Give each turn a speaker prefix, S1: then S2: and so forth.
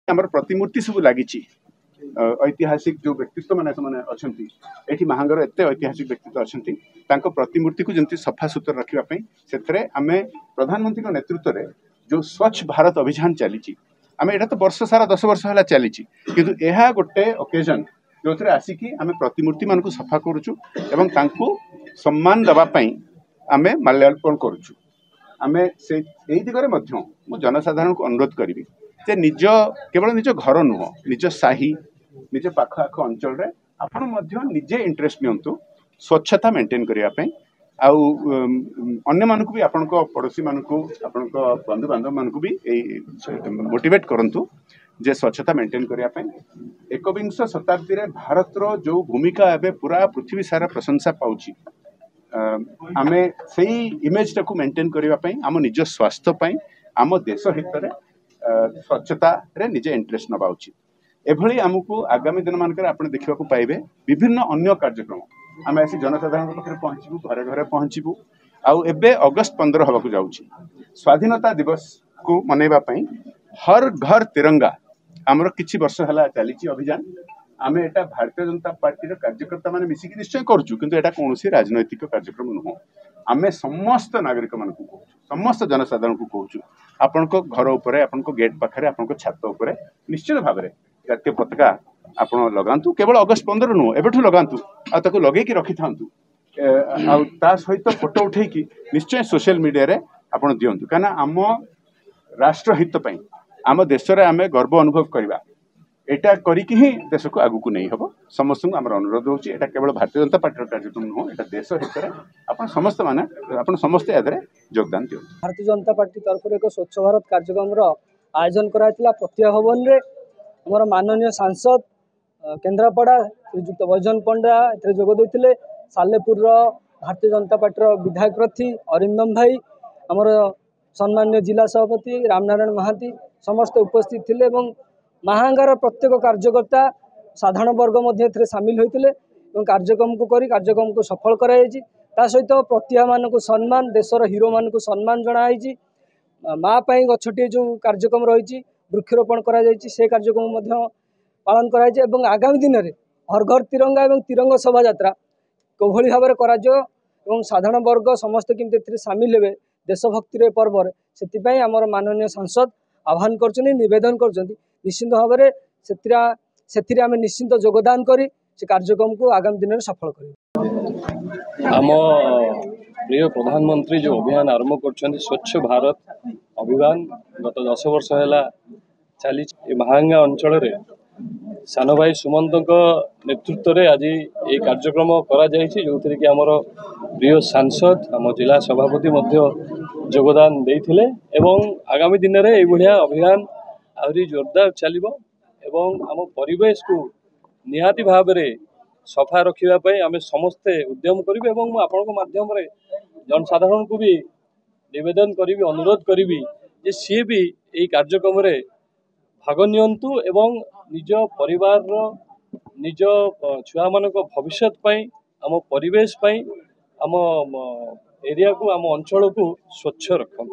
S1: आमर प्रतिमूर्ति सब लगी ऐतिहासिक जो व्यक्तित्व मैंने अच्छा ये महांगर एत ऐतिहासिक व्यक्तित्व अच्छा प्रतिमूर्ति को जमी सफा सुतर रखापी से आम प्रधानमंत्री नेतृत्व में जो स्वच्छ भारत अभियान चली आम एटा तो वर्ष सारा 10 वर्ष है चली किंतु यह गोटे ओकेजन जो थे आसिकी आम प्रतिमूर्ति मान को सफा करुचु एवं तांको सम्मान दवापाई आम माल्यार्पण करुचु आम से दिगरे मु जनसाधारण को अनुरोध करी जे निज केवल निज घर नुह निज साही निज पाख आख अंचल रे आपण मध्य निजे इंटरेस्ट नियंतु स्वच्छता मेंटेन करने आउ अन्य मानक भी आपण पड़ोसी मानक आपण बंधु बांधव मानक भी मोटिवेट करंतु जे स्वच्छता मेंटेन करने एकविंश शताब्दी रे भारत रो जो भूमिका एवं पूरा पृथ्वी सारा प्रशंसा पाउची आम से इमेज टाक मेंटेन करने आम निज स्वास्थ्य आम देश हित में स्वच्छता रे निजे इंटरेस्ट नवा उचित एभली आमको आगामी दिन मानक आप देखा पाइबे विभिन्न अन्य कार्यक्रम आम आसी जनसाधारण पाखे पहुँचू घरे घरे पहुँचू आउ एबे अगस्त 15 हवा जाऊँ स्वाधीनता दिवस को मनइबापी हर घर तिरंगा आमर किछि वर्ष है चली अभियान आम एटा भारतीय जनता पार्टी कार्यकर्ता माने मिसिक निश्चय करूँ किंतु एटा कौन राजनैतिक कार्यक्रम नुह आम समस्त नागरिक मान कहूँ समस्त जनसाधारण को कहूँ आपण घर उपरे आपण गेट पाखे आपण छात उपरे निश्चित भाव में जातीय पताका आपण लगातु केवल अगस्त 15 नुह एबठू लगातु आउ लगेकी रखि थांतु आ सहित फोटो उठेकी निश्चय सोशल मीडिया रे आपण दियंतु काना आम राष्ट्र हित पई आम देश रे आमे गर्व अनुभव करबा एटा करिकी ही देश को आगु को नहीं हबो समस्त आमर अनुरोध होची एटा केवल भारतीय जनता पार्टी कार्यक्रम नुह एटा देश हित रे आपण समस्त माने आपण समस्त यादरे योगदान दियो।
S2: भारतीय जनता पार्टी तरफ एक स्वच्छ भारत कार्यक्रम आयोजन कराइतिला प्रतिभा भवन रे हमर माननीय सांसद केन्द्रापड़ा श्रीजुक्त वैजन पंडा ए जोग देते सालेपुर भारतीय जनता पार्टी विधायक प्रार्थी अरिंदम भाई आमर सम्मान्य जिला सभापति रामनारायण महांती समस्त उपस्थित थे महांगार प्रत्येक कार्यकर्ता साधारण वर्ग सामिल होते कार्यक्रम को करी कार्यक्रम को सफल कराई सहित प्रतिभा मान को सम्मान देशर हीरो मान को सम्मान जनाई माँ गछटे जो कार्यक्रम रही वृक्षरोपण से कार्यक्रम पालन कराई आगामी दिन में हर घर तिरंगा और तिरंगा शोभा यात्रा कौभली भाव में साधारण वर्ग समस्त किमती सामिल हे देशभक्तिर पर्व से आमर माननीय सांसद आह्वान कर निवेदन कर निश्चित भाव में आम निश्चित योगदान करी से कार्यक्रम को आगामी दिन में सफल कर
S3: आम प्रिय प्रधानमंत्री जो अभियान आरंभ कर स्वच्छ भारत अभियान गत 10 वर्ष है चली महांगा अंचल सान भाई सुमंत नेतृत्व में आज ये कार्यक्रम जो थी कि आमर प्रिय सांसद आम जिला सभापति योगदान देते एवं आगामी दिन में ये अभियान आहरी जोरदार चलो एवं आम परिवेश को निहाती भाव में सफा रखापी आम समस्ते उद्यम करें और आपण माध्यम जनसाधारण को भी निवेदन करी अनुरोध करी सी भी ये कार्यक्रम भाग नियंतु एवं निज परिवार निज छुआ मान भविष्य आम परिवेश आम एरिया को आम अंचल को स्वच्छ रखु।